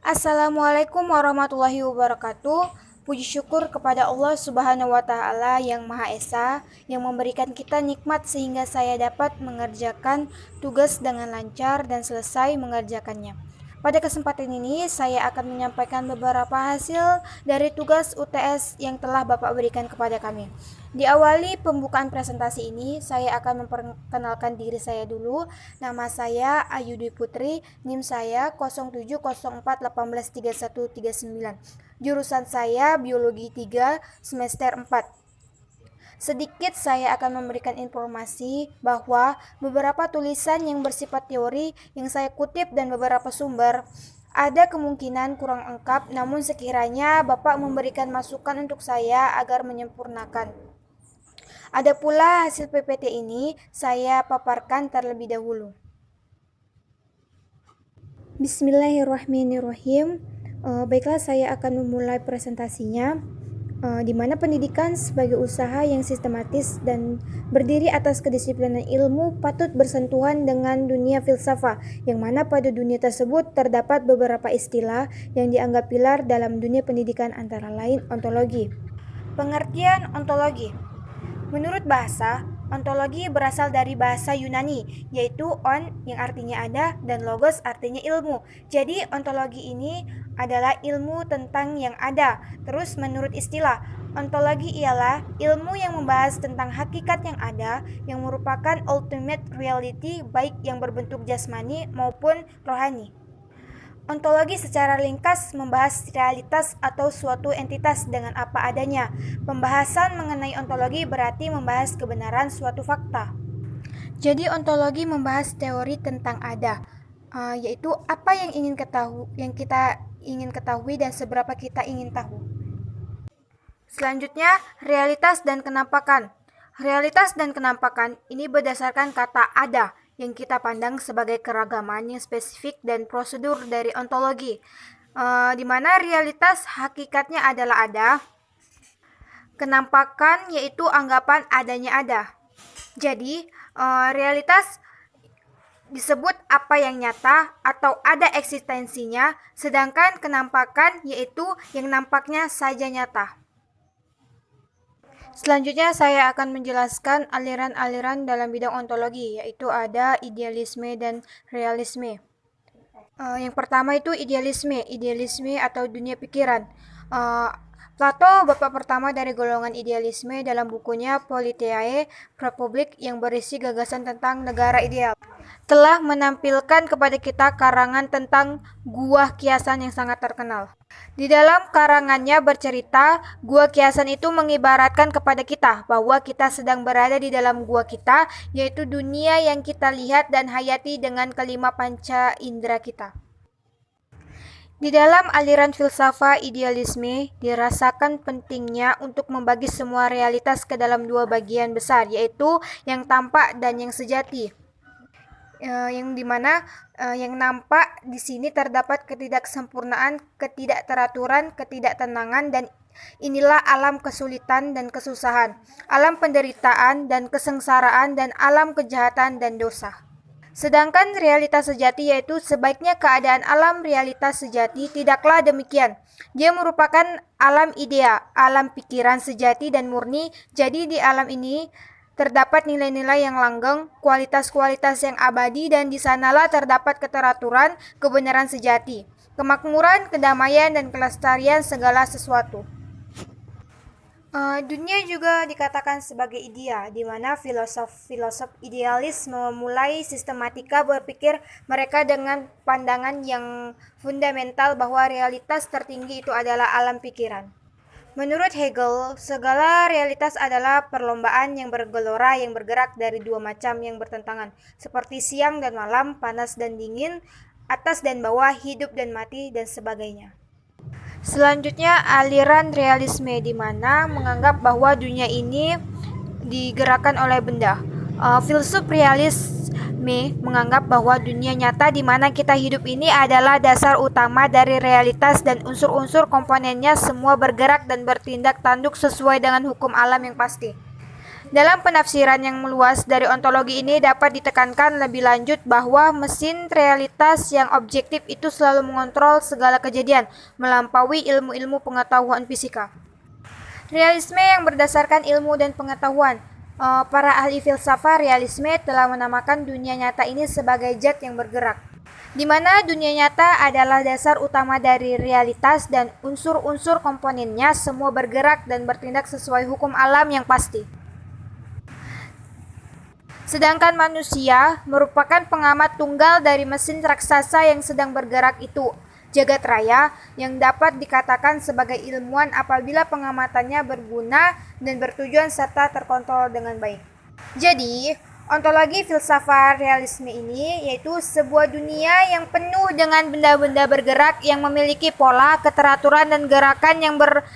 Assalamualaikum warahmatullahi wabarakatuh. Puji syukur kepada Allah Subhanahu wa Ta'ala yang Maha Esa, yang memberikan kita nikmat sehingga saya dapat mengerjakan tugas dengan lancar dan selesai mengerjakannya. Pada kesempatan ini, saya akan menyampaikan beberapa hasil dari tugas UTS yang telah Bapak berikan kepada kami. Diawali pembukaan presentasi ini, saya akan memperkenalkan diri saya dulu. Nama saya Ayu Dwi Putri, NIM saya 0704183139. Jurusan saya Biologi 3 semester 4. Sedikit saya akan memberikan informasi bahwa beberapa tulisan yang bersifat teori yang saya kutip dan beberapa sumber ada kemungkinan kurang lengkap, namun sekiranya Bapak memberikan masukan untuk saya agar menyempurnakan. Ada pula hasil PPT ini saya paparkan terlebih dahulu. Bismillahirrahmanirrahim. Baiklah, saya akan memulai presentasinya. Di mana pendidikan sebagai usaha yang sistematis dan berdiri atas kedisiplinan ilmu patut bersentuhan dengan dunia filsafah, yang mana pada dunia tersebut terdapat beberapa istilah yang dianggap pilar dalam dunia pendidikan, antara lain ontologi. Pengertian ontologi. Menurut bahasa, ontologi berasal dari bahasa Yunani, yaitu on yang artinya ada dan logos artinya ilmu. Jadi ontologi ini adalah ilmu tentang yang ada. Terus menurut istilah, ontologi ialah ilmu yang membahas tentang hakikat yang ada, yang merupakan ultimate reality baik yang berbentuk jasmani maupun rohani. Ontologi secara ringkas membahas realitas atau suatu entitas dengan apa adanya. Pembahasan mengenai ontologi berarti membahas kebenaran suatu fakta. Jadi ontologi membahas teori tentang ada, yaitu apa yang kita ingin ketahui dan seberapa kita ingin tahu. Selanjutnya, realitas dan kenampakan. Realitas dan kenampakan ini berdasarkan kata ada, yang kita pandang sebagai keragaman yang spesifik dan prosedur dari ontologi, di mana realitas hakikatnya adalah ada, kenampakan yaitu anggapan adanya ada. Jadi, realitas disebut apa yang nyata atau ada eksistensinya, sedangkan kenampakan yaitu yang nampaknya saja nyata. Selanjutnya saya akan menjelaskan aliran-aliran dalam bidang ontologi, yaitu ada idealisme dan realisme. Yang pertama itu idealisme atau dunia pikiran. Plato bapak pertama dari golongan idealisme dalam bukunya Politeia Republik yang berisi gagasan tentang negara ideal, telah menampilkan kepada kita karangan tentang gua kiasan yang sangat terkenal. Di dalam karangannya bercerita, gua kiasan itu mengibaratkan kepada kita bahwa kita sedang berada di dalam gua kita, yaitu dunia yang kita lihat dan hayati dengan kelima panca indera kita. Di dalam aliran filsafat idealisme, dirasakan pentingnya untuk membagi semua realitas ke dalam dua bagian besar, yaitu yang tampak dan yang sejati. Yang dimana yang nampak di sini terdapat ketidaksempurnaan, ketidakteraturan, ketidaktenangan, dan inilah alam kesulitan dan kesusahan, alam penderitaan dan kesengsaraan, dan alam kejahatan dan dosa. Sedangkan realitas sejati yaitu sebaiknya keadaan alam realitas sejati tidaklah demikian. Dia merupakan alam idea, alam pikiran sejati dan murni. Jadi di alam ini terdapat nilai-nilai yang langgeng, kualitas-kualitas yang abadi, dan di sanalah terdapat keteraturan, kebenaran sejati, kemakmuran, kedamaian, dan kelestarian segala sesuatu. Dunia juga dikatakan sebagai idea, di mana filosof-filosof idealis memulai sistematika berpikir mereka dengan pandangan yang fundamental bahwa realitas tertinggi itu adalah alam pikiran. Menurut Hegel, segala realitas adalah perlombaan yang bergelora yang bergerak dari dua macam yang bertentangan, seperti siang dan malam, panas dan dingin, atas dan bawah, hidup dan mati, dan sebagainya. Selanjutnya, aliran realisme, di mana menganggap bahwa dunia ini digerakkan oleh benda. Filsuf realisme menganggap bahwa dunia nyata di mana kita hidup ini adalah dasar utama dari realitas dan unsur-unsur komponennya semua bergerak dan bertindak tanduk sesuai dengan hukum alam yang pasti. Dalam penafsiran yang meluas dari ontologi ini dapat ditekankan lebih lanjut bahwa mesin realitas yang objektif itu selalu mengontrol segala kejadian, melampaui ilmu-ilmu pengetahuan fisika. Realisme yang berdasarkan ilmu dan pengetahuan. Para ahli filsafat realisme telah menamakan dunia nyata ini sebagai zat yang bergerak, di mana dunia nyata adalah dasar utama dari realitas dan unsur-unsur komponennya semua bergerak dan bertindak sesuai hukum alam yang pasti. Sedangkan manusia merupakan pengamat tunggal dari mesin raksasa yang sedang bergerak itu, jagat raya, yang dapat dikatakan sebagai ilmuwan apabila pengamatannya berguna dan bertujuan serta terkontrol dengan baik. Jadi, ontologi filsafat realisme ini yaitu sebuah dunia yang penuh dengan benda-benda bergerak yang memiliki pola, keteraturan, dan gerakan yang berharmonis.